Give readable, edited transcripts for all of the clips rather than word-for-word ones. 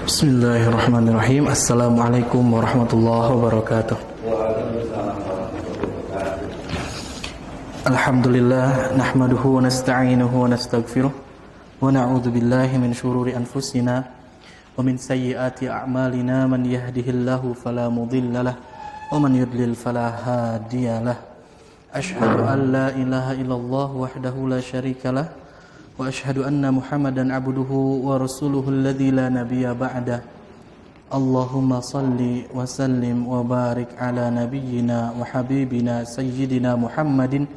Bismillahirrahmanirrahim. Assalamualaikum warahmatullahi wabarakatuh. Alhamdulillah, nahmaduhu wa nasta'inuhu wa nastaghfiruh wa na'udzu billahi min syururi anfusina wa min sayyiati a'malina. Man yahdihillahu fala mudhillalah wa man yudlil fala hadiyalah. Asyhadu an la ilaha illallah wahdahu la syarikalah wa asyhadu anna Muhammadan abduhu wa rasuluhu alladzi la nabiyya ba'dah. Allahumma salli wa sallim wa barik ala nabiyyina wa habibina sayyidina Muhammadin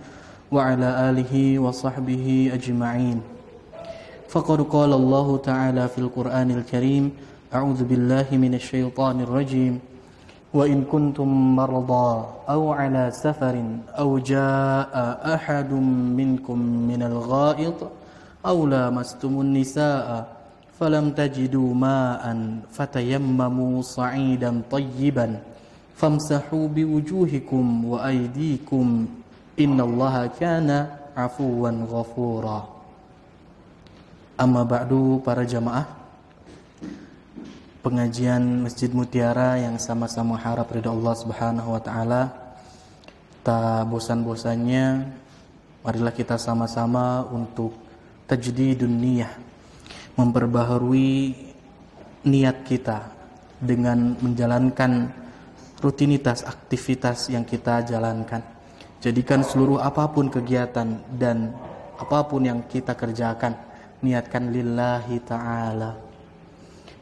wa ala alihi wa sahbihi ajma'in. Faqad qala Allah ta'ala fil Qur'anil Karim, a'udzu billahi minasy syaithanir rajim. Wa in kuntum marda aw ala safarin aw jaa'a ahadun minkum minal gha'id aw lamastumun nisaa falam tajidu ma'an fatayammamu sa'idan tayyiban famsahu biwujuhikum wa aydikum innallaha kana 'afuwan ghafura. Amma ba'du, para jamaah pengajian Masjid Mutiara yang sama-sama harap ridha Allah Subhanahu wa taala, tak bosan-bosannya marilah kita sama-sama untuk tajdidun niyah, memperbaharui niat kita dengan menjalankan rutinitas aktivitas yang kita jalankan. Jadikan seluruh apapun kegiatan dan apapun yang kita kerjakan, niatkan lillahi ta'ala.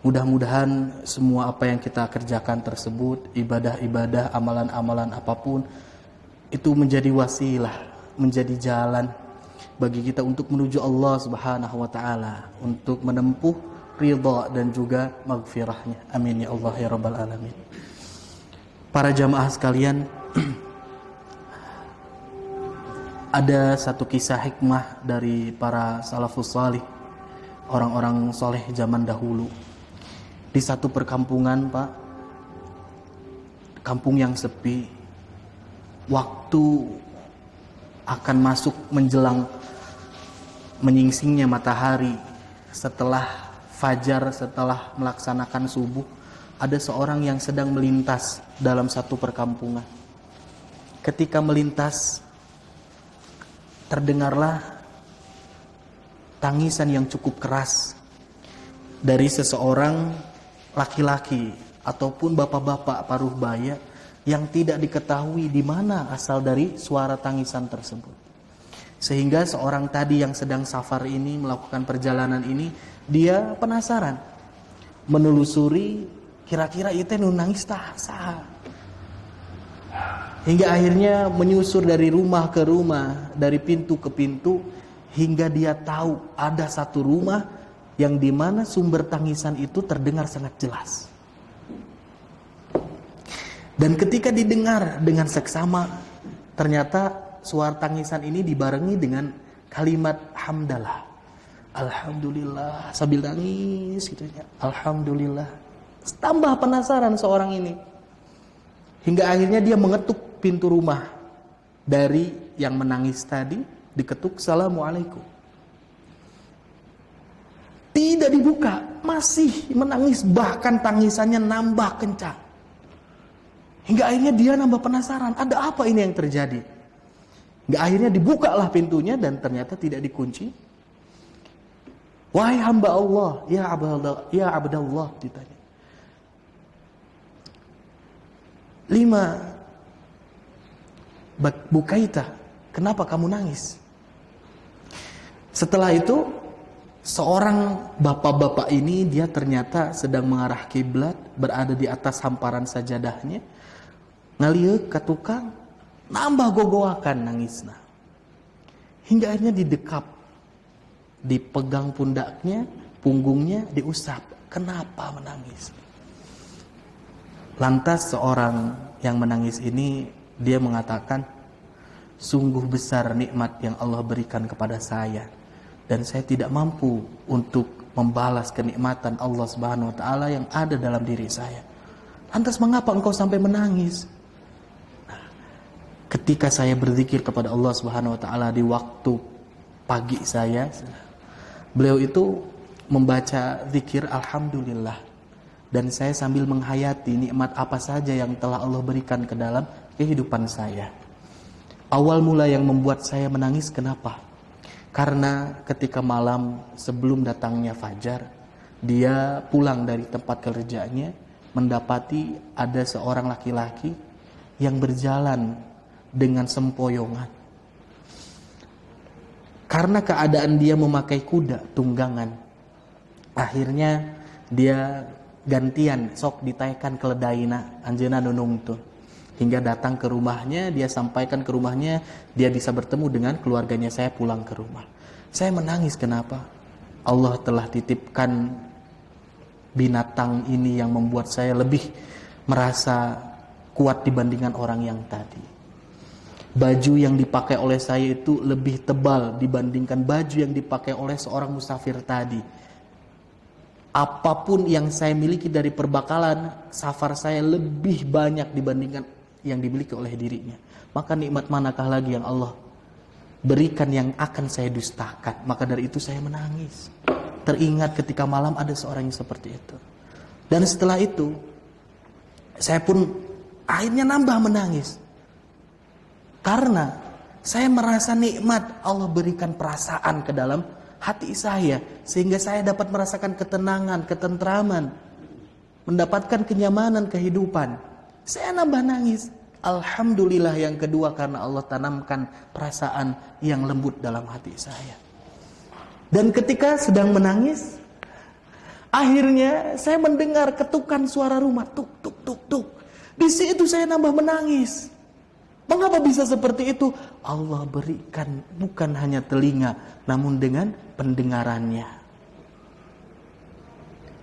Mudah-mudahan semua apa yang kita kerjakan tersebut, ibadah-ibadah, amalan-amalan apapun, itu menjadi wasilah, menjadi jalan bagi kita untuk menuju Allah Subhanahu wa taala, untuk menempuh ridha dan juga maghfirahnya. Amin ya Allah ya rabbal alamin. Para jamaah sekalian, ada satu kisah hikmah dari para salafus salih, orang-orang soleh zaman dahulu. Di satu perkampungan, Pak, kampung yang sepi, waktu akan masuk menjelang menyingsingnya matahari, setelah fajar, setelah melaksanakan subuh, ada seorang yang sedang melintas dalam satu perkampungan. Ketika melintas, terdengarlah tangisan yang cukup keras dari seseorang laki-laki ataupun bapak-bapak paruh baya yang tidak diketahui di mana asal dari suara tangisan tersebut. Sehingga seorang tadi yang sedang safar ini, melakukan perjalanan ini, dia penasaran, menelusuri kira-kira itu nu nangis tah saha. Hingga akhirnya menyusur dari rumah ke rumah, dari pintu ke pintu, hingga dia tahu ada satu rumah yang dimana sumber tangisan itu terdengar sangat jelas. Dan ketika didengar dengan seksama, ternyata suara tangisan ini dibarengi dengan kalimat hamdalah. Alhamdulillah, sambil nangis gitu ya. Alhamdulillah. Tambah penasaran seorang ini. Hingga akhirnya dia mengetuk pintu rumah dari yang menangis tadi, diketuk, "Assalamualaikum." Tidak dibuka, masih menangis, bahkan tangisannya nambah kencang. Hingga akhirnya dia nambah penasaran, ada apa ini yang terjadi? Hingga akhirnya dibukalah pintunya dan ternyata tidak dikunci. "Wahai hamba Allah, ya abdallah," ditanya. "Lima bukaita, kenapa kamu nangis?" Setelah itu seorang bapak-bapak ini, dia ternyata sedang mengarah kiblat, berada di atas hamparan sajadahnya, ngalieu ka tukang, nambah gogoakan nangisna. Hingga akhirnya didekap, dipegang pundaknya, punggungnya, diusap. Kenapa menangis? Lantas seorang yang menangis ini, dia mengatakan, "Sungguh besar nikmat yang Allah berikan kepada saya, dan saya tidak mampu untuk membalas kenikmatan Allah Subhanahu wa taala yang ada dalam diri saya. Lantas mengapa engkau sampai menangis?" Ketika saya berzikir kepada Allah Subhanahu wa taala di waktu pagi saya, beliau itu membaca zikir alhamdulillah. Dan saya sambil menghayati nikmat apa saja yang telah Allah berikan ke dalam kehidupan saya. Awal mula yang membuat saya menangis kenapa? Karena ketika malam sebelum datangnya fajar, dia pulang dari tempat kerjanya, mendapati ada seorang laki-laki yang berjalan dengan sempoyongan. Karena keadaan dia memakai kuda tunggangan, akhirnya dia gantian sok ditayakan keledaina anjeuna nunung tuh. Hingga datang ke rumahnya, dia sampaikan ke rumahnya, dia bisa bertemu dengan keluarganya. Saya pulang ke rumah. Saya menangis kenapa? Allah telah titipkan binatang ini yang membuat saya lebih merasa kuat dibandingkan orang yang tadi. Baju yang dipakai oleh saya itu lebih tebal dibandingkan baju yang dipakai oleh seorang musafir tadi. Apapun yang saya miliki dari perbekalan safar saya lebih banyak dibandingkan yang dimiliki oleh dirinya. Maka nikmat manakah lagi yang Allah berikan yang akan saya dustakan? Maka dari itu saya menangis. Teringat ketika malam ada seorang yang seperti itu. Dan setelah itu saya pun akhirnya nambah menangis. Karena saya merasa nikmat Allah berikan perasaan ke dalam hati saya, sehingga saya dapat merasakan ketenangan, ketentraman, mendapatkan kenyamanan kehidupan. Saya nambah nangis. Alhamdulillah yang kedua karena Allah tanamkan perasaan yang lembut dalam hati saya. Dan ketika sedang menangis, akhirnya saya mendengar ketukan suara rumah, tuk tuk tuk tuk. Di situ saya nambah menangis. Mengapa bisa seperti itu? Allah berikan bukan hanya telinga, namun dengan pendengarannya.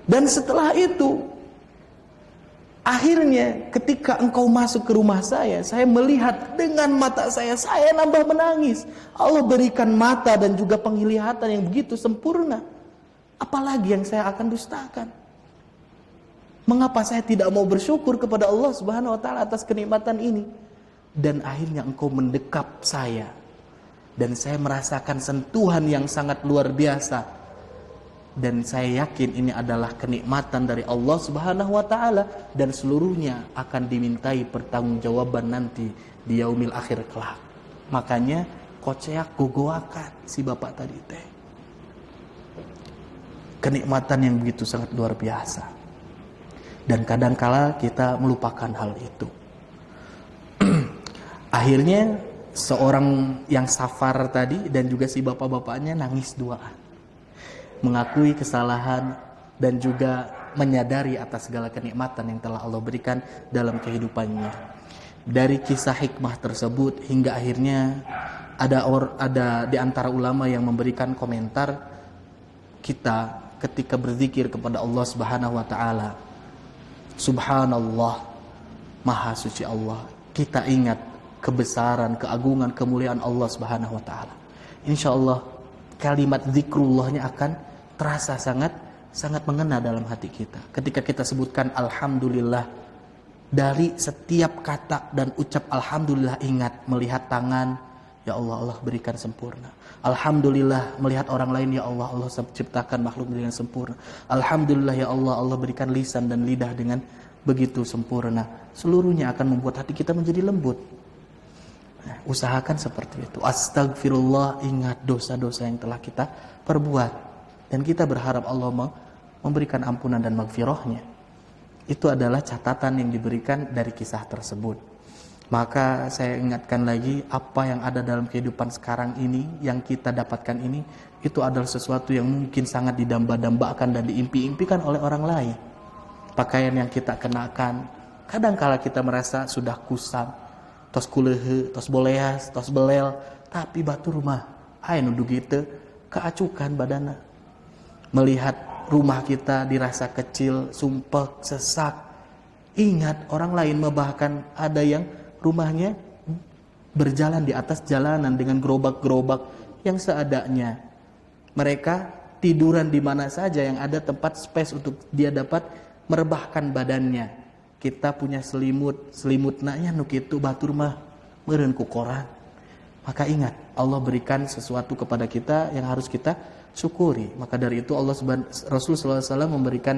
Dan setelah itu, akhirnya ketika engkau masuk ke rumah saya melihat dengan mata saya nambah menangis. Allah berikan mata dan juga penglihatan yang begitu sempurna. Apalagi yang saya akan dustakan? Mengapa saya tidak mau bersyukur kepada Allah Subhanahu wa taala atas kenikmatan ini? Dan akhirnya engkau mendekap saya. Dan saya merasakan sentuhan yang sangat luar biasa. Dan saya yakin ini adalah kenikmatan dari Allah Subhanahu wa taala dan seluruhnya akan dimintai pertanggungjawaban nanti di yaumil akhir kelak. Makanya koceak gogoakan si bapak tadi teh. Kenikmatan yang begitu sangat luar biasa. Dan kadangkala kita melupakan hal itu. Akhirnya seorang yang safar tadi dan juga si bapak-bapaknya nangis duaan. Mengakui kesalahan dan juga menyadari atas segala kenikmatan yang telah Allah berikan dalam kehidupannya. Dari kisah hikmah tersebut hingga akhirnya ada di antara ulama yang memberikan komentar kita ketika berzikir kepada Allah Subhanahu wa taala. Subhanallah, Maha suci Allah. Kita ingat kebesaran, keagungan, kemuliaan Allah Subhanahu wa taala. Insyaallah kalimat zikrullahnya akan terasa sangat mengena dalam hati kita. Ketika kita sebutkan alhamdulillah, dari setiap kata dan ucap alhamdulillah ingat melihat tangan, ya Allah, Allah berikan sempurna. Alhamdulillah melihat orang lain, ya Allah, Allah ciptakan makhluk dengan sempurna. Alhamdulillah ya Allah, Allah berikan lisan dan lidah dengan begitu sempurna. Seluruhnya akan membuat hati kita menjadi lembut. Usahakan seperti itu. Astagfirullah, ingat dosa-dosa yang telah kita perbuat. Dan kita berharap Allah memberikan ampunan dan maghfirahnya. Itu adalah catatan yang diberikan dari kisah tersebut. Maka saya ingatkan lagi, apa yang ada dalam kehidupan sekarang ini, yang kita dapatkan ini, itu adalah sesuatu yang mungkin sangat didamba-dambakan dan diimpi-impikan oleh orang lain. Pakaian yang kita kenakan, kadangkala kita merasa sudah kusam, tos kulehe, tos boleas, tos belel, tapi batu rumah aya nu gitu keacukan badana. Melihat rumah kita dirasa kecil, sumpek, sesak. Ingat orang lain bahkan ada yang rumahnya berjalan di atas jalanan dengan gerobak-gerobak yang seadanya. Mereka tiduran di mana saja yang ada tempat space untuk dia dapat merebahkan badannya. Kita punya selimut nanya nu kitu batur mah meureun ku koran. Maka ingat, Allah berikan sesuatu kepada kita yang harus kita syukuri. Maka dari itu Rasul sallallahu alaihi wasallam memberikan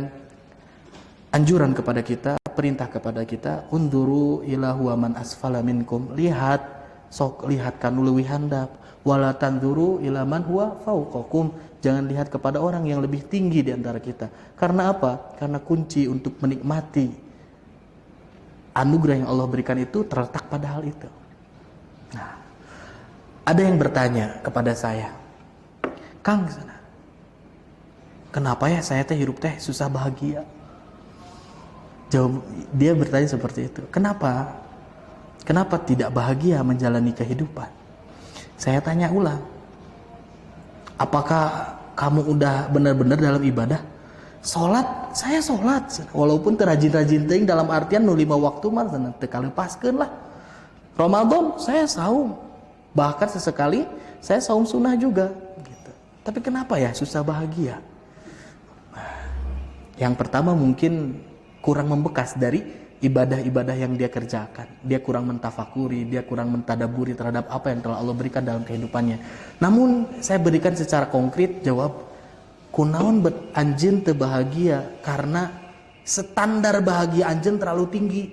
anjuran kepada kita, perintah kepada kita, unduru ila huwa man asfala minkum, lihat sok lihat kanu leuwih handap, wala tanzuru ila man huwa fauqakum, jangan lihat kepada orang yang lebih tinggi di antara kita. Karena apa? Karena kunci untuk menikmati anugerah yang Allah berikan itu terletak pada hal itu. Nah, ada yang bertanya kepada saya, Kang, kenapa ya saya teh hirup teh susah bahagia? Jawab, dia bertanya seperti itu. Kenapa? Kenapa tidak bahagia menjalani kehidupan? Saya tanya ulang. Apakah kamu udah benar-benar dalam ibadah? Sholat, saya sholat. Walaupun terajin-rajin ting dalam artian nu 5 waktu mah teu kalepaskeun lah. Ramadan saya saum. Bahkan sesekali saya saum sunnah juga gitu. Tapi kenapa ya susah bahagia? Yang pertama mungkin kurang membekas dari ibadah-ibadah yang dia kerjakan. Dia kurang mentafakuri, dia kurang mentadaburi terhadap apa yang telah Allah berikan dalam kehidupannya. Namun saya berikan secara konkret jawab, kunaon bet anjeun teu bahagia karena standar bahagia anjeun terlalu tinggi.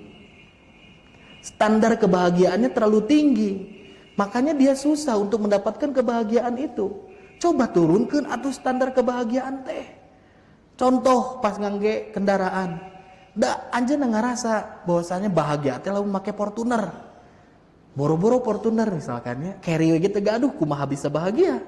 Standar kebahagiaannya terlalu tinggi. Makanya dia susah untuk mendapatkan kebahagiaan itu. Coba turunkan atuh standar kebahagiaan teh. Contoh pas ngangge kendaraan. Da anjeun ngarasa bahwasanya bahagia teh lamun make Fortuner. Boro-boro Fortuner misalkan ya, carry we gitu gaduh kumaha bisa bahagia.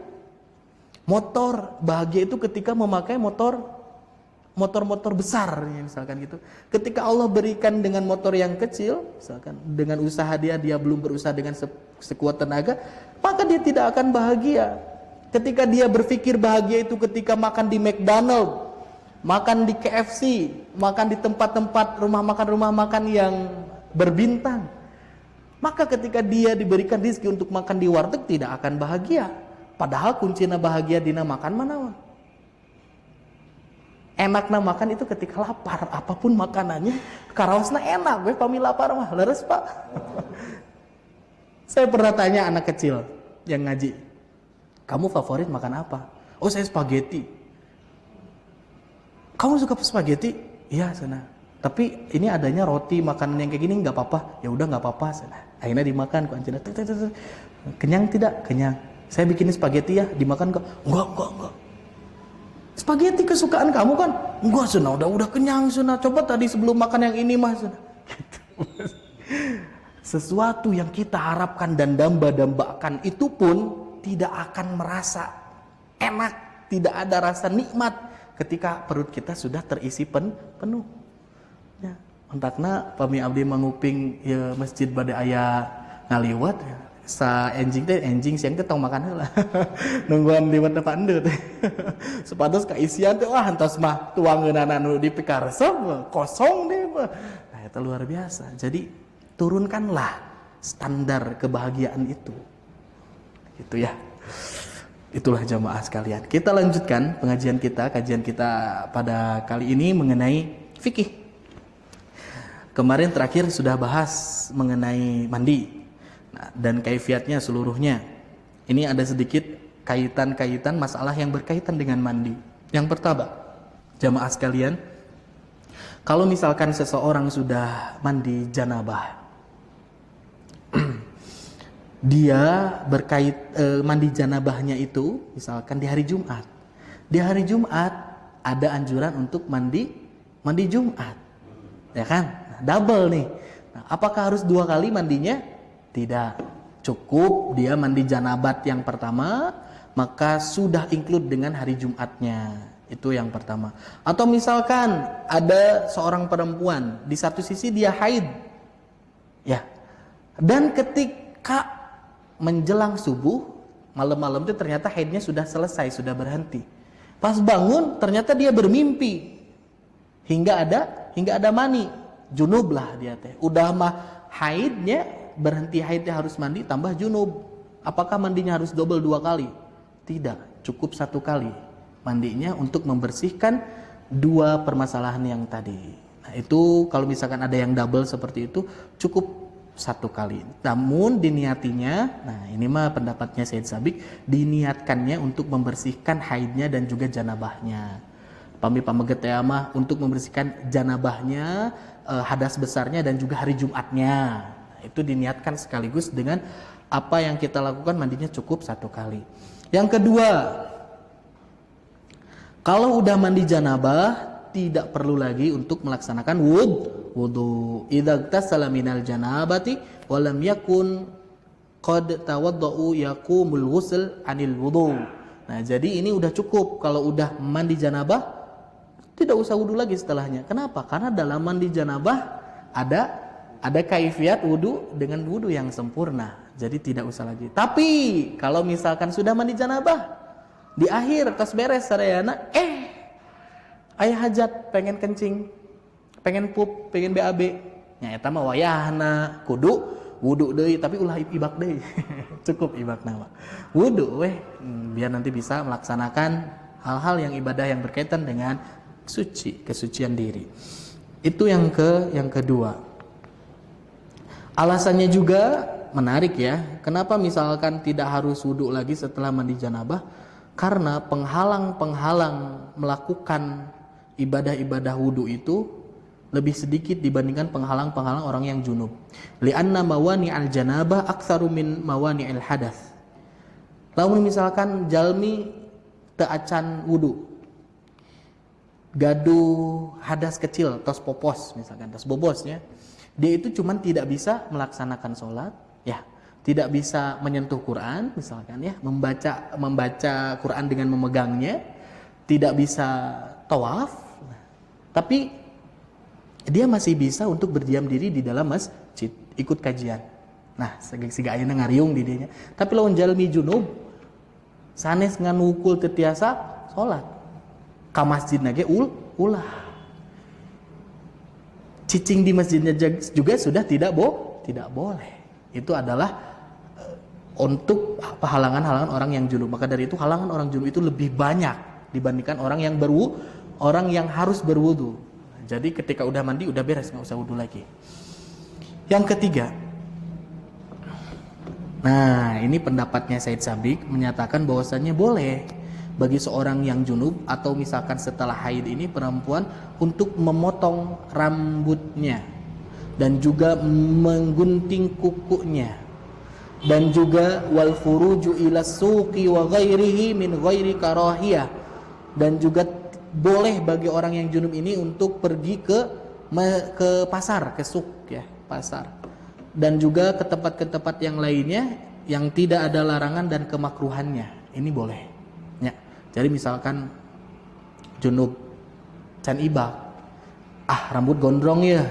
Motor, bahagia itu ketika memakai motor-motor besar ya, misalkan gitu. Ketika Allah berikan dengan motor yang kecil, misalkan dengan usaha dia belum berusaha dengan sekuat tenaga, maka dia tidak akan bahagia. Ketika dia berpikir bahagia itu ketika makan di McDonald, makan di KFC, makan di tempat-tempat rumah makan yang berbintang, maka ketika dia diberikan rezeki untuk makan di warteg tidak akan bahagia. Padahal kuncinya bahagia dina makan manaon? Enakna makan itu ketika lapar, apapun makanannya karaosna enak, we pami lapar mah leres Pak. Saya pernah tanya anak kecil yang ngaji, kamu favorit makan apa? Oh saya spaghetti. Kamu suka spaghetti? Iya sana. Tapi ini adanya roti makanan yang kayak gini nggak apa-apa. Ya udah nggak apa-apa sana. Akhirnya dimakan kok anjena. Kenyang tidak? Kenyang. Saya bikin spaghetti ya, dimakan kok? Enggak. Spaghetti kesukaan kamu kan? Enggak sana. Udah kenyang sana. Coba tadi sebelum makan yang ini mah sana. Gitu. Sesuatu yang kita harapkan dan damba-dambakan itu pun tidak akan merasa enak, tidak ada rasa nikmat ketika perut kita sudah terisi penuh. Ya, entakna pami abdi manguping ya masjid bade aya ngaliwat ya. Sa enjing siang teh tong makan heula. Nungguan liwat pandeu teh. Supados kaisian teh wah entos mah tuangeunana nu dipikaresep kosong deh. Nah, itu luar biasa. Jadi turunkanlah standar kebahagiaan itu. Gitu ya. Itulah jamaah sekalian. Kita lanjutkan kajian kita pada kali ini mengenai fikih. Kemarin terakhir sudah bahas mengenai mandi. Nah, dan kaifiatnya seluruhnya. Ini ada sedikit kaitan-kaitan masalah yang berkaitan dengan mandi. Yang pertama, jamaah sekalian, kalau misalkan seseorang sudah mandi janabah, dia mandi janabahnya itu misalkan di hari Jumat. Di hari Jumat ada anjuran untuk mandi Jumat. Ya kan? Double nih. Nah, apakah harus 2 kali mandinya? Tidak. Cukup dia mandi janabat yang pertama, maka sudah include dengan hari Jumatnya. Itu yang pertama. Atau misalkan ada seorang perempuan, di satu sisi dia haid. Ya. Dan ketika menjelang subuh, malam-malam itu ternyata haidnya sudah selesai, sudah berhenti. Pas bangun ternyata dia bermimpi hingga ada mani, junub lah dia teh. Udah mah haidnya berhenti, haidnya harus mandi tambah junub. Apakah mandinya harus double 2 kali? Tidak, cukup 1 kali mandinya untuk membersihkan 2 permasalahan yang tadi. Nah, itu kalau misalkan ada yang double seperti itu cukup 1 kali. Namun diniatinya, nah ini mah pendapatnya Said Sabiq, diniatkannya untuk membersihkan haidnya dan juga janabahnya. Pami pameget untuk membersihkan janabahnya, hadas besarnya dan juga hari Jumatnya. Itu diniatkan sekaligus dengan apa yang kita lakukan, mandinya cukup 1 kali. Yang kedua, kalau udah mandi janabah tidak perlu lagi untuk melaksanakan wudu. Idza tasala minal janabati wa lam yakun qad tawaddau yaqumul ghusl anil wudu. Nah, jadi ini udah cukup kalau udah mandi janabah tidak usah wudu lagi setelahnya. Kenapa? Karena dalam mandi janabah ada kaifiat wudu dengan wudu yang sempurna. Jadi tidak usah lagi. Tapi kalau misalkan sudah mandi janabah di akhir tos beres sarayana aya hajat, pengen kencing, pengen pup, pengen BAB. Nya eta mah wayahna kudu wudu deui, tapi ulah ibak deui. Cukup ibak nama. Wudu biar nanti bisa melaksanakan hal-hal yang ibadah yang berkaitan dengan kesucian diri. Itu yang kedua. Alasannya juga menarik ya. Kenapa misalkan tidak harus wudu lagi setelah mandi janabah? Karena penghalang-penghalang melakukan ibadah-ibadah wudu itu lebih sedikit dibandingkan penghalang-penghalang orang yang junub. Li'anna mawani al-janabah aktsaru min mawani al-hadath. Lamun misalkan jalmi teu acan wudu, gaduh hadas kecil, tos popos misalkan, tos bobosnya, dia itu cuman tidak bisa melaksanakan sholat, ya, tidak bisa menyentuh Quran misalkan ya, membaca Quran dengan memegangnya, tidak bisa tawaf, tapi dia masih bisa untuk berdiam diri di dalam masjid, ikut kajian. Nah, siga ayeuna ngariung di dinya. Tapi lawan jalmi junub sanes nganukul teu tiasa salat. Ka masjidna ge ulah. Cicing di masjidnya juga sudah tidak boleh. Itu adalah untuk halangan-halangan orang yang junub. Maka dari itu halangan orang junub itu lebih banyak dibandingkan orang yang harus berwudu. Jadi ketika udah mandi udah beres, nggak usah wudu lagi. Yang ketiga, nah ini pendapatnya Said Sabiq menyatakan bahwasannya boleh bagi seorang yang junub atau misalkan setelah haid ini perempuan untuk memotong rambutnya dan juga menggunting kukunya dan juga wal furuju ila suqi wa ghairihi min ghairi karahiyah, dan juga boleh bagi orang yang junub ini untuk pergi ke pasar, ke suk ya, pasar, dan juga ke tempat-tempat yang lainnya yang tidak ada larangan dan kemakruhannya. Ini boleh. Ya. Jadi misalkan junub can ibak, rambut gondrong ya,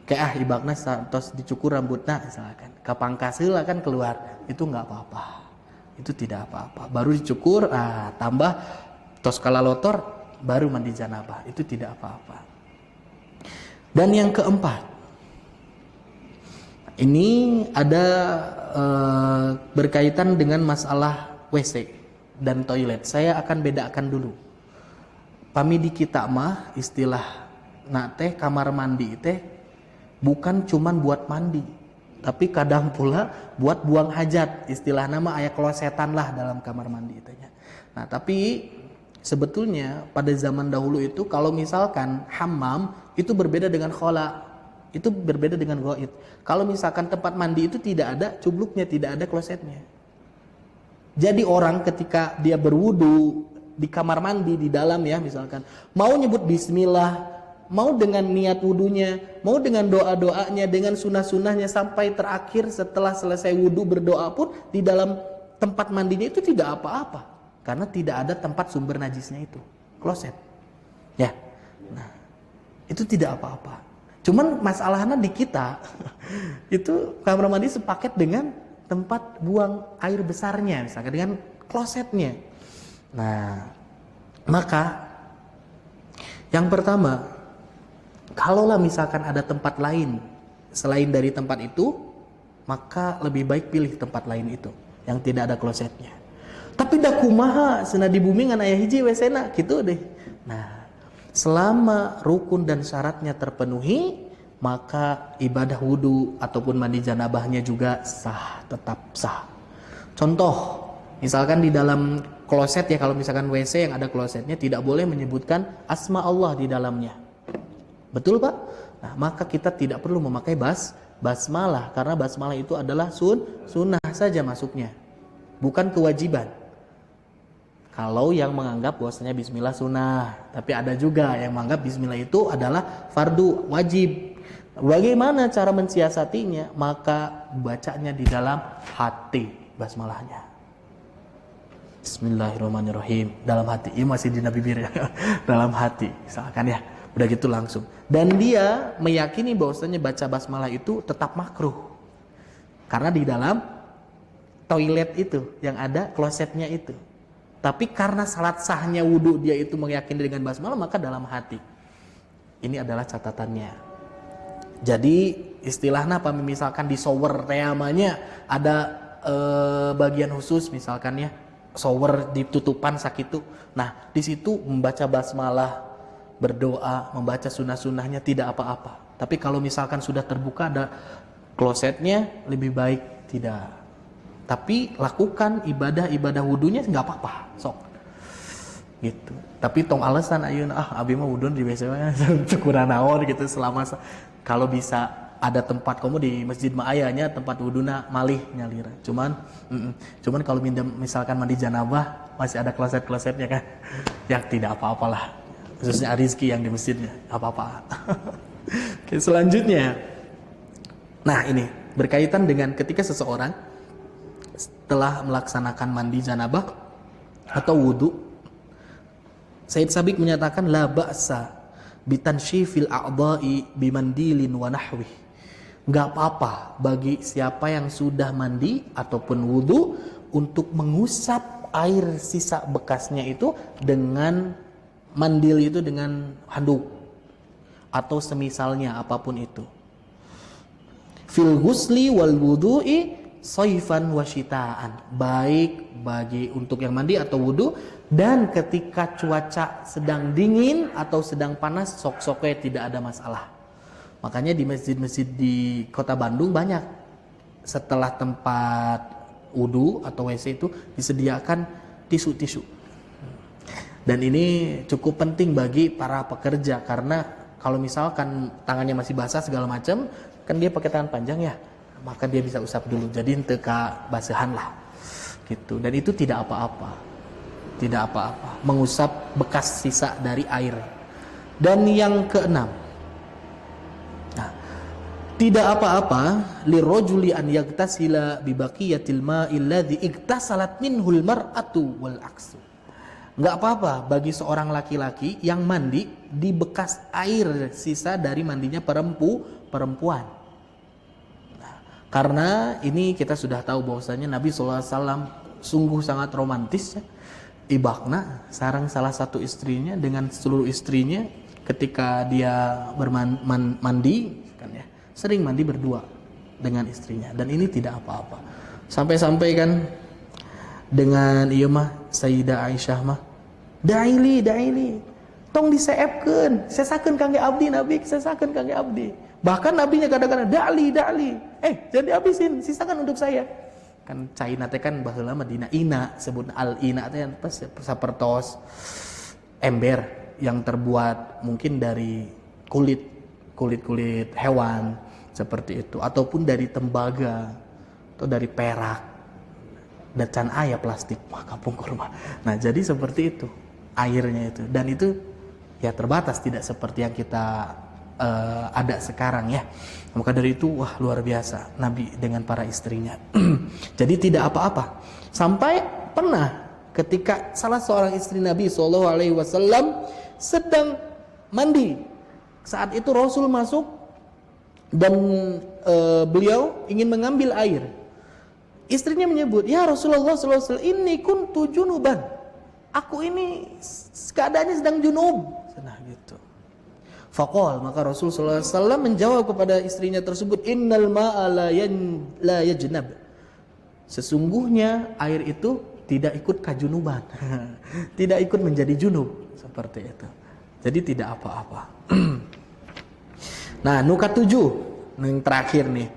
kayak ibakna tos dicukur rambutna misalkan, kapangkas heula kan keluar, itu nggak apa-apa, itu tidak apa-apa. Baru dicukur, tambah tos kalalotor baru mandi janabah, itu tidak apa-apa. Dan yang keempat, ini ada berkaitan dengan masalah WC dan toilet. Saya akan bedakan dulu. Pami di kita mah istilah teh kamar mandi teh bukan cuman buat mandi, tapi kadang pula buat buang hajat. Istilah nama aya klosetan lah dalam kamar mandi itu ya. Nah, tapi sebetulnya pada zaman dahulu itu kalau misalkan hammam itu berbeda dengan khola, itu berbeda dengan ghaid. Kalau misalkan tempat mandi itu tidak ada cubluknya, tidak ada klosetnya. Jadi orang ketika dia berwudu di kamar mandi di dalam ya, misalkan mau nyebut bismillah, mau dengan niat wudunya, mau dengan doa-doanya, dengan sunah-sunahnya sampai terakhir setelah selesai wudu berdoa pun di dalam tempat mandinya itu tidak apa-apa. Karena tidak ada tempat sumber najisnya itu, kloset. Ya. Nah, itu tidak apa-apa. Cuman masalahnya di kita itu kamar mandi sepaket dengan tempat buang air besarnya, misalkan dengan klosetnya. Nah, maka yang pertama, kalaulah misalkan ada tempat lain selain dari tempat itu, maka lebih baik pilih tempat lain itu yang tidak ada klosetnya. Tapi dah kumaha cenah di bumi ngan aya hiji WC-na gitu deh. Nah, selama rukun dan syaratnya terpenuhi, maka ibadah wudu ataupun mandi janabahnya juga sah, tetap sah. Contoh, misalkan di dalam kloset ya, kalau misalkan WC yang ada klosetnya tidak boleh menyebutkan asma Allah di dalamnya. Betul Pak? Nah, maka kita tidak perlu memakai basmalah karena basmalah itu adalah sunnah saja masuknya, bukan kewajiban. Kalau yang menganggap bahwasanya bismillah sunnah, tapi ada juga yang menganggap bismillah itu adalah fardu wajib. Bagaimana cara mensiasatinya? Maka bacanya di dalam hati basmalahnya. Bismillahirrahmanirrahim, dalam hati. Ini masih di bibir ya. Dalam hati, misalkan ya. Udah gitu langsung. Dan dia meyakini bahwasanya baca basmalah itu tetap makruh. Karena di dalam toilet itu yang ada klosetnya itu. Tapi karena salat sahnya wudhu dia itu meyakini dengan basmalah, maka dalam hati. Ini adalah catatannya. Jadi istilahnya apa? Misalkan di shower temanya ada bagian khusus misalkan ya. Shower ditutupan sakitu. Nah, di situ membaca basmalah, berdoa, membaca sunnah-sunnahnya tidak apa-apa. Tapi kalau misalkan sudah terbuka ada klosetnya, lebih baik tidak. Tapi lakukan ibadah wudhunya nggak apa-apa, sok. Gitu. Tapi tong alasan ayeuna abi mah wudhu di WC kurang naon gitu selama kalau bisa ada tempat kamu di masjid maayanya tempat wuduna malih nyalira. Cuman kalau misalkan mandi janabah masih ada kloset-klosetnya kan. Ya tidak apa-apalah. Khususnya Rizki yang di masjidnya, apa-apa. Oke, selanjutnya. Nah, ini berkaitan dengan ketika seseorang setelah melaksanakan mandi janabah atau wudu. Said Sabiq menyatakan la ba'sa bitansyifil a'dha'i bimandilin wa nahwih. Gak apa-apa bagi siapa yang sudah mandi ataupun wudhu untuk mengusap air sisa bekasnya itu dengan mandil itu dengan handuk atau semisalnya apapun itu. Fil ghusli wal wudhu'i saifan wa syitaan. Baik bagi untuk yang mandi atau wudhu dan ketika cuaca sedang dingin atau sedang panas sok-soknya tidak ada masalah. Makanya di masjid-masjid di kota Bandung banyak setelah tempat wudhu atau WC itu disediakan tisu-tisu. Dan ini cukup penting bagi para pekerja karena kalau misalkan tangannya masih basah segala macam, kan dia pakai tangan panjang ya, maka dia bisa usap dulu. Jadi teka basahan lah, gitu. Dan itu tidak apa-apa, tidak apa-apa. Mengusap bekas sisa dari air. Dan yang keenam. Tidak apa-apa lirajuli an yagtasila bi baqiyatil ma'il ladzi igtasalat minhul mar'atu wal aksu. Enggak apa-apa bagi seorang laki-laki yang mandi di bekas air sisa dari mandinya perempuan. Nah, karena ini kita sudah tahu bahwasanya Nabi SAW sungguh sangat romantis ya. Ibakna sarang salah satu istrinya dengan seluruh istrinya ketika dia bermandi kan ya. Sering mandi berdua dengan istrinya dan ini tidak apa-apa. Sampai-sampai kan dengan ieu mah Sayyidah Aisyah mah daili tong diseepkeun sesakeun kangge abdi Nabi sesakeun kangge abdi. Bahkan nabinya kadang-kadang da'li jangan dihabisin sisakan untuk saya. Kan caina teh kan baheula mah dina ina sebut al ina teh pas sapertos ember yang terbuat mungkin dari kulit hewan seperti itu ataupun dari tembaga atau dari perak dan can aya plastik maka pungkur mah. Nah, jadi seperti itu airnya itu dan itu ya terbatas tidak seperti yang kita ada sekarang ya. Maka dari itu wah luar biasa Nabi dengan para istrinya. Jadi tidak apa-apa. Sampai pernah ketika salah seorang istri Nabi SAW sedang mandi. Saat itu Rasul masuk dan beliau ingin mengambil air. Istrinya menyebut, ya Rasulullah SAW, ini kuntu junuban. Aku ini keadaannya sedang junub. Nah gitu. Faqal, maka Rasul SAW menjawab kepada istrinya tersebut, innal ma'a la yajnab. Sesungguhnya air itu tidak ikut kajunuban. Tidak ikut menjadi junub. Seperti itu. Jadi tidak apa-apa. Nah, nukat 7 yang terakhir nih.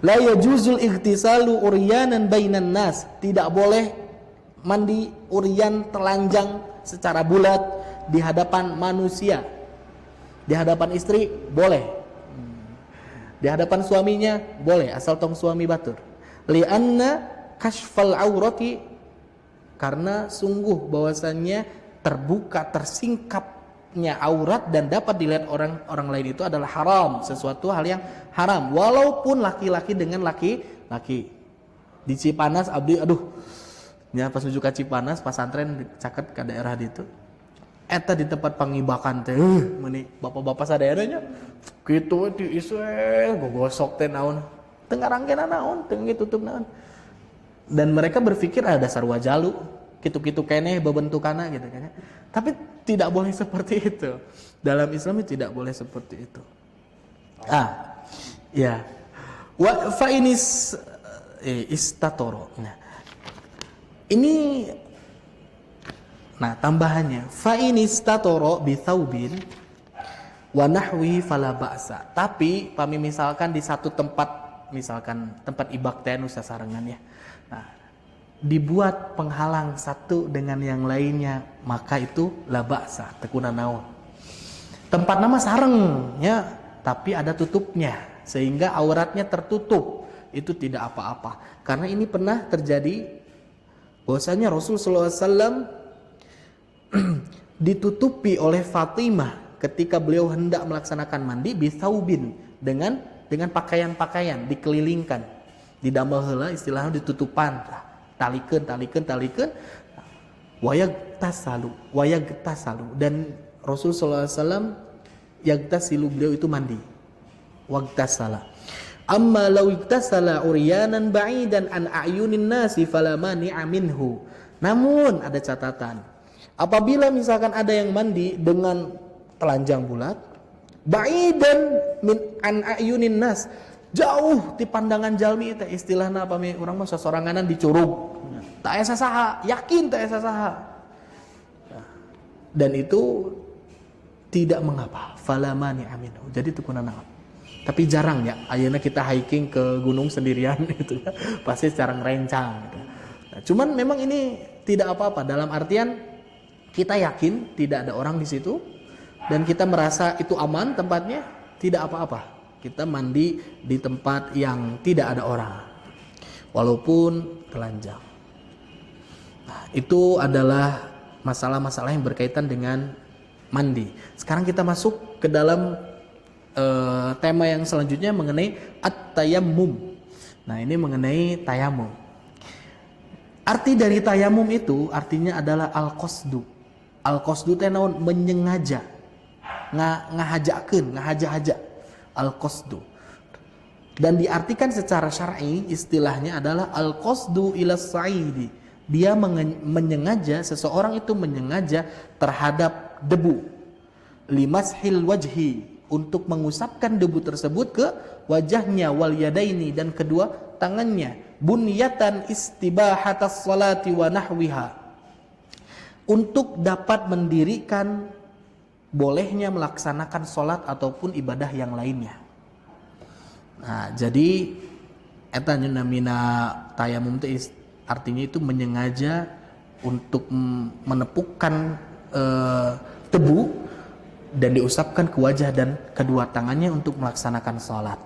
La yajuzul ightisalu uryanan bainan nas. Tidak boleh mandi uryan telanjang secara bulat di hadapan manusia. Di hadapan istri boleh. Di hadapan suaminya boleh, asal tong suami batur. Li'anna kashfal aurati, karena sungguh bahwasannya terbuka, tersingkapnya aurat dan dapat dilihat orang lain itu adalah haram, sesuatu hal yang haram, walaupun laki-laki dengan laki-laki. Di Cipanas abdi nya pas menuju ka Cipanas pasantren caket ke daerah ditu eta di tempat pangibakan teh meuni bapak-bapak sadaeranya kitu di Israel gogosok teh naon teu ngarangkeun naon teu tutup naon, dan mereka berpikir ada dasar wajalu kitu-kitu keneh bebentukanna gitu kan. Tapi tidak boleh seperti itu. Dalam Islam itu tidak boleh seperti itu. Ya. Wa fa inis istatoro. Nah, ini tambahannya fa inistatoro bi tsaubin wa nahwi fala ba'sa. Tapi pami misalkan di satu tempat, misalkan tempat ibak teh nu sasarengan ya. Nah, dibuat penghalang satu dengan yang lainnya, maka itu la ba'sa, tekuna naon. Tempat nama sareng ya, tapi ada tutupnya sehingga auratnya tertutup. Itu tidak apa-apa. Karena ini pernah terjadi bahwasanya Rasul sallallahu alaihi wasallam ditutupi oleh Fatimah ketika beliau hendak melaksanakan mandi bithaubin dengan pakaian-pakaian dikelilingkan, didamel heula istilahnya ditutupan, talikeun wayag tasalu, dan Rasul sallallahu alaihi wasallam yagtasilu, beliau itu mandi, wagtasala. Amma law iktasala uryanan ba'idan an a'yunin nasi fala mani'a minhu. Namun ada catatan, apabila misalkan ada yang mandi dengan telanjang bulat, ba'idan min an a'yunin nas, jauh di pandangan jalmi teh, istilahna apa me urang mah sasoranganan dicurug. Tak asa saha, yakin tak asa saha. Dan itu tidak mengapa, fala mani'a minhu. Jadi itu kunana. Tapi jarang ya, ayeuna kita hiking ke gunung sendirian gitu ya. Pasti secara ngerencang gitu. Nah, cuman memang ini tidak apa-apa, dalam artian kita yakin tidak ada orang di situ dan kita merasa itu aman tempatnya, tidak apa-apa. Kita mandi di tempat yang tidak ada orang walaupun telanjang. Nah, itu adalah masalah-masalah yang berkaitan dengan mandi. Sekarang kita masuk ke dalam tema yang selanjutnya mengenai at-tayammum. Nah, ini mengenai tayamum. Arti dari tayamum itu artinya adalah al-qasdu. Al-qasdu teh naon? Menyengaja. Ngahajakeun, ngahaja-haja. Al-qasdu. Dan diartikan secara syar'i istilahnya adalah al-qasdu ila sa'idi. Dia menyengaja, seseorang itu menyengaja terhadap debu. Limashil wajhi, untuk mengusapkan debu tersebut ke wajahnya, wal yadaini, dan kedua tangannya, bunyatan istibahatas salati wa nahwiha, untuk dapat mendirikan bolehnya melaksanakan salat ataupun ibadah yang lainnya. Nah, jadi eta namina tayamum teh artinya itu menyengaja untuk menepukkan debu dan diusapkan ke wajah dan kedua tangannya untuk melaksanakan salat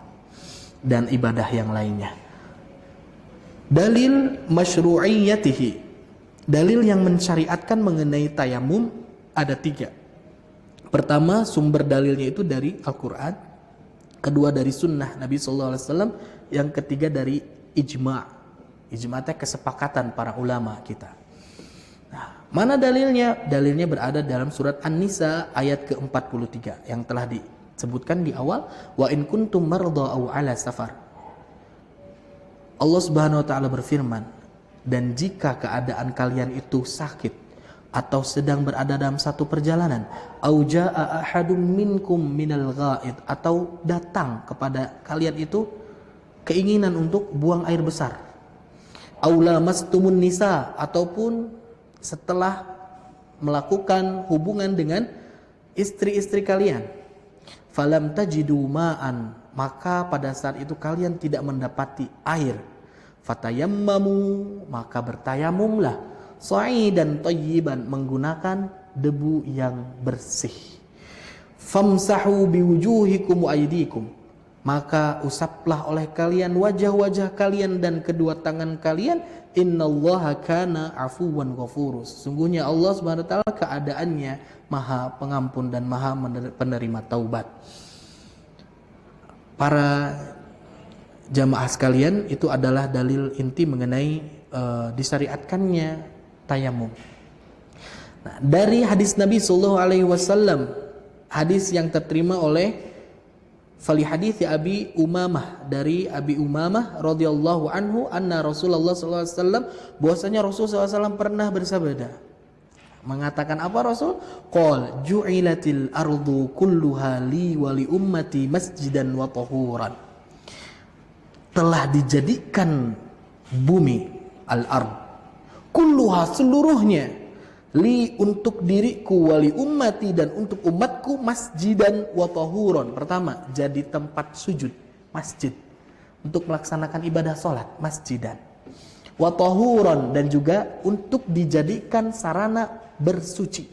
dan ibadah yang lainnya. Dalil masyru'iyyatihi, dalil yang mensyariatkan mengenai tayamum ada 3. Pertama, sumber dalilnya itu dari Al-Quran, kedua dari sunnah Nabi SAW, yang ketiga dari ijma'. Ijma' itu kesepakatan para ulama kita. Nah, mana dalilnya? Dalilnya berada dalam surat An-Nisa ayat ke-43 yang telah disebutkan di awal, wa in kuntum marda aw ala safar. Allah Subhanahu wa taala berfirman, dan jika keadaan kalian itu sakit atau sedang berada dalam satu perjalanan, au jaa ahadum minkum minal ghaid, atau datang kepada kalian itu keinginan untuk buang air besar, au lamastumun nisa, ataupun setelah melakukan hubungan dengan istri-istri kalian, falam tajidu ma'an, maka pada saat itu kalian tidak mendapati air, fatayammamu, maka bertayamumlah, sa'idan thayyiban, menggunakan debu yang bersih. Famsahu biwujuhikum wa aydikum, maka usaplah oleh kalian wajah-wajah kalian dan kedua tangan kalian. Innallaha kana afuwan ghafurus, sesungguhnya Allah Subhanahu wa taala keadaannya Maha Pengampun dan Maha penerima taubat. Para jamaah sekalian, itu adalah dalil inti mengenai disyariatkannya tayamum. Nah, dari hadis Nabi sallallahu alaihi wasallam, hadis yang terterima oleh Fali hadits Abi Umamah, dari Abi Umamah radhiyallahu anhu, anna Rasulullah sallallahu alaihi wasallam, bahwasanya Rasul sallallahu alaihi wasallam pernah bersabda, mengatakan apa Rasul? Qol ju'ilatil ardu kulluha li wa li ummati masjidan wa tahuran. Telah dijadikan bumi, al-ard, kulluha, seluruhnya, li, untuk diriku, wali ummati, dan untuk umatku, masjidan wa tahuron. Pertama, jadi tempat sujud, masjid, untuk melaksanakan ibadah sholat, masjidan. Wa tahuron, dan juga untuk dijadikan sarana bersuci.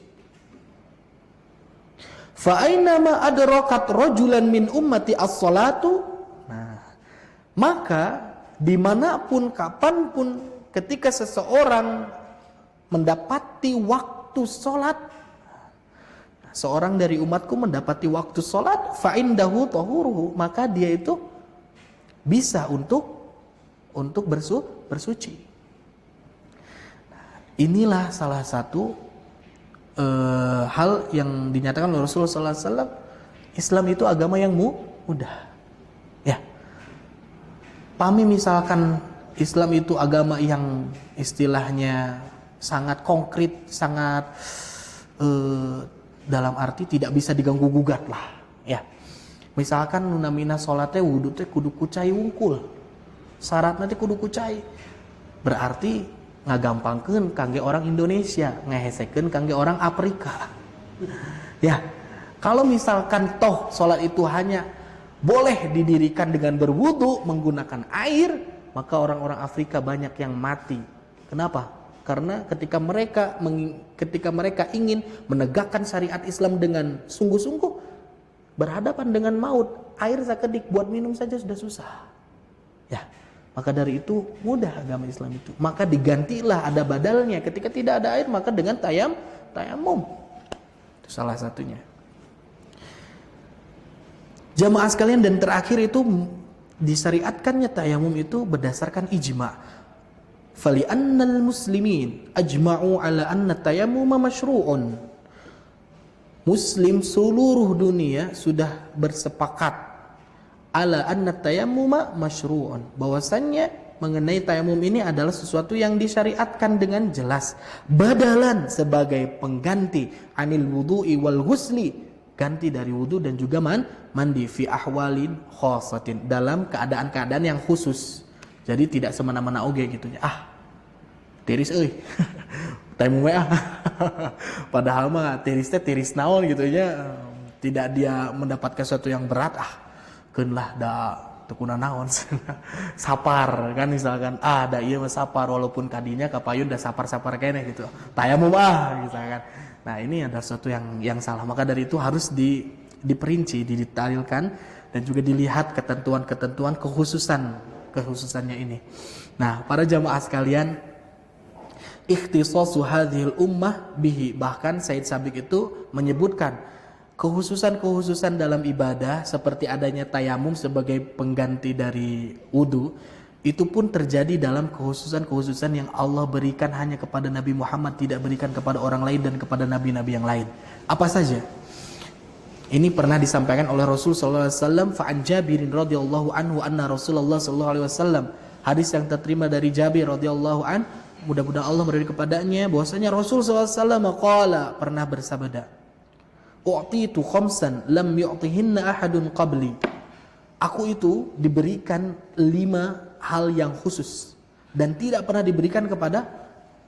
Fa ainama adrakat rajulan min ummati as-salatu. Nah, maka dimanapun, kapanpun, ketika seseorang mendapati waktu sholat, seorang dari umatku mendapati waktu sholat, fa'indahu tahuruhu, maka dia itu bisa untuk bersuci. Inilah salah satu hal yang dinyatakan oleh Rasulullah SAW. Islam itu agama yang mudah. Ya, pahami misalkan Islam itu agama yang istilahnya sangat konkret, sangat dalam arti tidak bisa diganggu gugat lah, ya. Misalkan nunamina sholatnya wudu teh kudu kucai wungkul, syarat nanti kudu kucai, berarti ngagampangkeun kangge orang Indonesia, ngehesekeun kangge orang Afrika. Ya, kalau misalkan toh sholat itu hanya boleh didirikan dengan berwudu menggunakan air, maka orang-orang Afrika banyak yang mati. Kenapa? Karena ketika mereka ingin menegakkan syariat Islam dengan sungguh-sungguh, berhadapan dengan maut, air sakedik buat minum saja sudah susah. Ya, maka dari itu mudah agama Islam itu. Maka digantilah, ada badalnya. Ketika tidak ada air, maka dengan tayamum. Itu salah satunya. Jamaah sekalian, dan terakhir itu disyariatkannya tayamum itu berdasarkan ijma'. Fali annal muslimin ajma'u ala anna tayammuma masyru'un. Muslim seluruh dunia sudah bersepakat ala anna tayammuma masyru'un, bahwasannya mengenai tayamum ini adalah sesuatu yang disyariatkan dengan jelas, badalan, sebagai pengganti anil wudu'i wal ghusli, ganti dari wudu dan juga mandi, fi ahwalin khassatin, dalam keadaan-keadaan yang khusus. Jadi tidak semena-mena oge gitu ya. Tiris euy. Tayamum we Padahal mah tiris naon gitu ya. Tidak dia mendapatkan sesuatu yang berat, keun lah da tekuna naon. Sapar kan misalkan, da ieu mah sapar, walaupun kadinya kapayun da sapar-sapar keneh gitu. Tayamum misalkan. Nah, ini adalah sesuatu yang salah. Maka dari itu harus diperinci, didetailkan, dan juga dilihat ketentuan-ketentuan kekhususannya ini. Nah, para jamaah sekalian, ikhtisasu hadhil ummah bihi, bahkan Said Sabiq itu menyebutkan kekhususan dalam ibadah seperti adanya tayamum sebagai pengganti dari wudu, itu pun terjadi dalam kekhususan yang Allah berikan hanya kepada Nabi Muhammad, tidak berikan kepada orang lain dan kepada nabi-nabi yang lain. Apa saja? Ini pernah disampaikan oleh Rasul sallallahu alaihi wasallam, fa an Jabirin radhiyallahu anhu anna Rasulullah sallallahu alaihi wasallam, hadis yang terterima dari Jabir radhiyallahu an, mudah-mudahan Allah beri kepadanya, bahwasanya Rasul sallallahu alaihi wasallam qala, pernah bersabda, u'titu khamsan lam yu'tihinna ahadun qabli. Aku itu diberikan 5 hal yang khusus dan tidak pernah diberikan kepada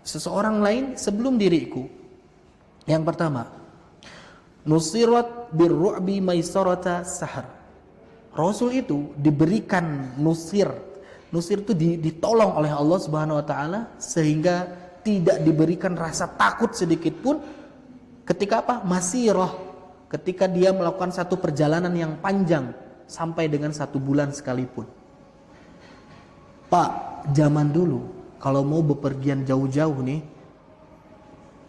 seseorang lain sebelum diriku. Yang pertama, nusirat birru'bi maisarata sahar. Rasul itu diberikan nusir itu ditolong oleh Allah Subhanahu wa taala sehingga tidak diberikan rasa takut sedikit pun ketika apa? Masirah, ketika dia melakukan satu perjalanan yang panjang sampai dengan 1 bulan sekalipun. Pak, zaman dulu kalau mau bepergian jauh-jauh nih,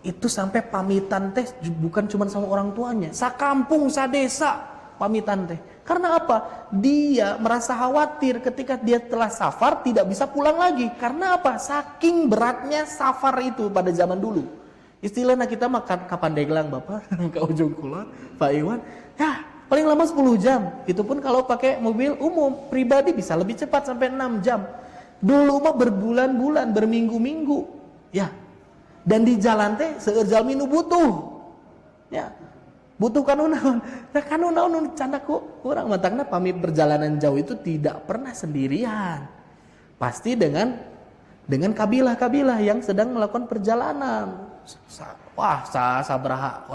itu sampai pamitan teh bukan cuma sama orang tuanya, sakampung, sadesa pamitan teh. Karena apa? Dia merasa khawatir ketika dia telah safar tidak bisa pulang lagi. Karena apa? Saking beratnya safar itu pada zaman dulu. Istilahnya kita makan kapan deglang Bapak ke ujung kulon, Pak Iwan, ya paling lama 10 jam. Itu pun kalau pakai mobil umum, pribadi bisa lebih cepat sampai 6 jam. Dulu mah berbulan-bulan, berminggu-minggu. Ya. Dan di jalan teh seueur jalmi nu butuh. Ya. Butuh kanunaun. Nah kanunaun candaku urang matangna pami perjalanan jauh itu tidak pernah sendirian. Pasti dengan kabilah-kabilah yang sedang melakukan perjalanan. Wah, sabraha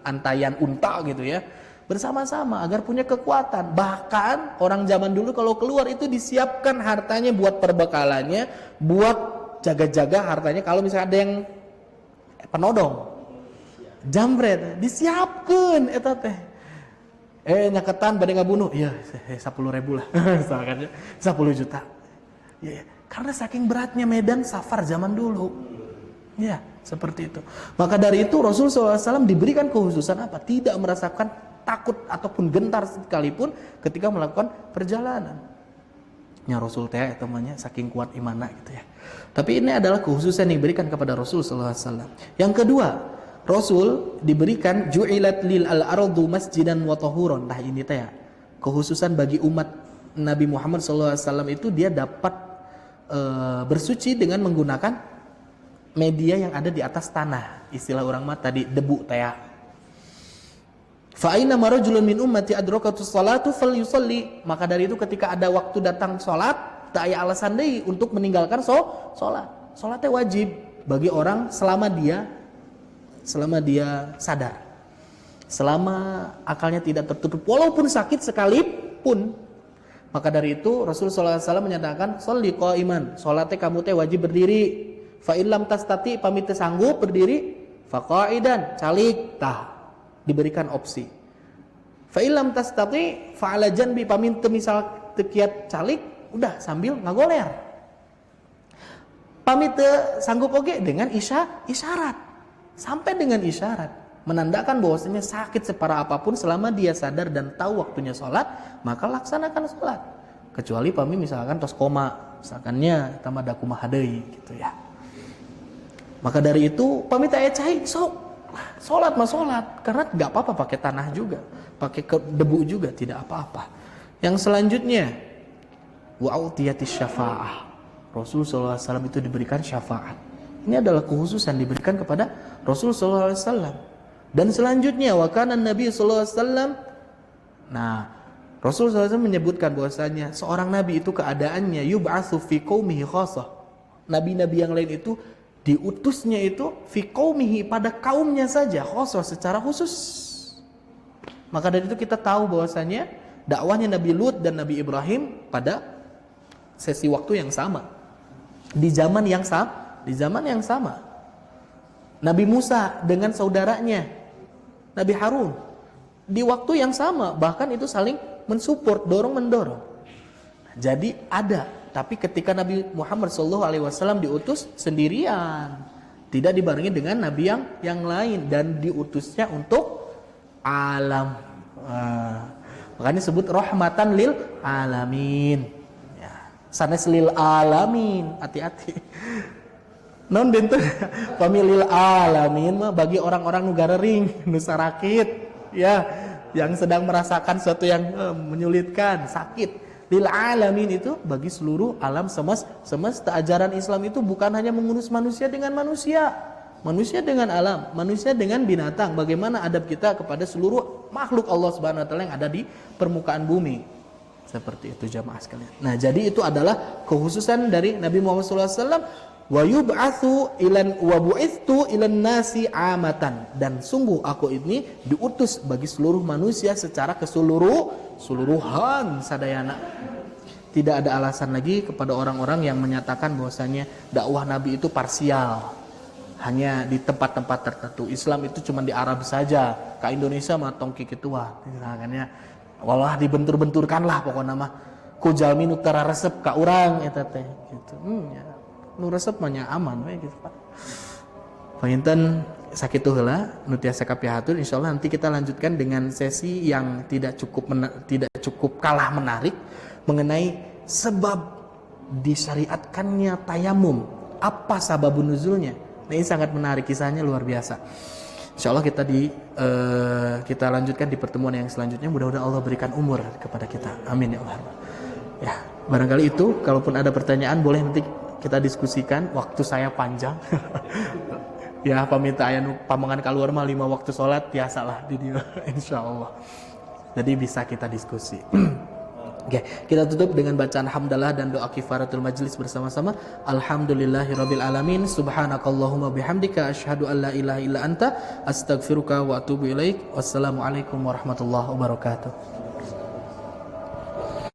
antayan unta gitu ya. Bersama-sama agar punya kekuatan. Bahkan orang zaman dulu kalau keluar itu disiapkan hartanya buat perbekalannya, buat jaga-jaga hartanya kalau misalnya ada yang penodong. Jambret disiapkan eta teh. Nyaketan bade ngabunuh. Iya, 10.000 lah. Misalkan 10 juta. Ya, karena saking beratnya medan safar zaman dulu. Ya, seperti itu. Maka dari itu Rasulullah SAW diberikan kekhususan apa? Tidak merasakan takut ataupun gentar sekalipun ketika melakukan perjalanan. Ya Rasul teh temannya saking kuat imanna gitu ya. Tapi ini adalah kekhususan yang diberikan kepada Rasulullah SAW. Yang kedua, Rasul diberikan ju'ilat lil al-ardu masjidan wa tahuran. Nah ini teh ya, kekhususan bagi umat Nabi Muhammad SAW itu dia dapat bersuci dengan menggunakan media yang ada di atas tanah. Istilah orang mah tadi debu teh ya. Fa aina marajulun min ummati adrakatus salatu falyusalli. Maka dari itu ketika ada waktu datang salat, tak aya alasan deui untuk meninggalkan salat. Salat teh wajib bagi orang selama dia sadar, selama akalnya tidak tertutup, walaupun sakit sekalipun. Maka dari itu Rasulullah SAW menyatakan, sholli qaiman, sholatnya kamu teh wajib berdiri. Fa illam tastati, pamit sanggup berdiri, fa qaidan, calik, diberikan opsi. Fa illam tastati, fa ala janbi, pamit misal tekiat calik, udah sambil ngagoler. Pamit sanggup oge dengan isyarat. Sampai dengan isyarat menandakan bahwasanya sakit separah apapun selama dia sadar dan tahu waktunya sholat, maka laksanakan sholat. Kecuali pami misalkan tos koma, misalkannya tambah da kumaha deui gitu ya. Maka dari itu pami tak cai sok sholat mah sholat, karena nggak apa-apa pakai tanah juga, pakai debu juga tidak apa-apa. Yang selanjutnya wa'utiyatis syafa'ah. Rasulullah SAW itu diberikan syafaat. Ini adalah kekhususan diberikan kepada Rasulullah SAW. Dan selanjutnya wakana Nabi SAW. Nah, Rasulullah SAW menyebutkan bahwasanya seorang nabi itu keadaannya yub'atsu fi qaumihi khassah. Nabi-nabi yang lain itu diutusnya itu fi qaumihi, pada kaumnya saja, khassah secara khusus. Maka dari itu kita tahu bahwasanya dakwahnya Nabi Lut dan Nabi Ibrahim pada sesi waktu yang sama, di zaman yang sama. Nabi Musa dengan saudaranya Nabi Harun di waktu yang sama, bahkan itu saling mensupport, dorong-mendorong. Jadi ada, tapi ketika Nabi Muhammad SAW diutus sendirian, tidak dibarengi dengan nabi yang lain, dan diutusnya untuk alam. Makanya disebut rahmatan lil alamin. Ya, sanes lil alamin, hati-hati. Non bentuk pamilil alamin mah bagi orang-orang nu garering, nu sarakit, ya, yang sedang merasakan sesuatu yang menyulitkan, sakit. Lil alamin itu bagi seluruh alam semesta. Ajaran Islam itu bukan hanya mengurus manusia dengan manusia, manusia dengan alam, manusia dengan binatang. Bagaimana adab kita kepada seluruh makhluk Allah Subhanahu wa taala yang ada di permukaan bumi. Seperti itu jamaah sekalian. Nah, jadi itu adalah kekhususan dari Nabi Muhammad SAW. Wa yub'atsu ilan wa bu'itsu ilan nasi amatan, dan sungguh aku ini diutus bagi seluruh manusia secara keseluruhan sadayana. Tidak ada alasan lagi kepada orang-orang yang menyatakan bahwasanya dakwah Nabi itu parsial. hanya di tempat-tempat tertentu. Islam itu cuma di Arab saja, ke Indonesia mah tongki ketua. Makanya walah dibentur-benturkan lah pokoknya mah. Ku jalmi nu tara resep ka urang eta teh gitu. Ya. Nu resep mah nya aman we gitu Pak. Panginten sakitu heula nu tiasa kapihatur, insyaallah nanti kita lanjutkan dengan sesi yang tidak cukup kalah menarik mengenai sebab disyariatkannya tayamum. Apa sababun nuzulnya? Nah, ini sangat menarik, kisahnya luar biasa. Insyaallah kita lanjutkan di pertemuan yang selanjutnya. Mudah-mudahan Allah berikan umur kepada kita. Amin ya Allah. Ya, barangkali itu. Kalaupun ada pertanyaan boleh nanti kita diskusikan. Waktu saya panjang. Ya, pamit aya pamangan kaluar mah 5 waktu salat biasalah di dia insyaallah. Jadi bisa kita diskusi. Oke, kita tutup dengan bacaan hamdalah dan doa kifaratul majlis bersama-sama. Alhamdulillahirabbil alamin. Subhanakallahumma bihamdika asyhadu an la ilaha illa anta astaghfiruka wa atubu ilaik. Wassalamualaikum warahmatullahi wabarakatuh.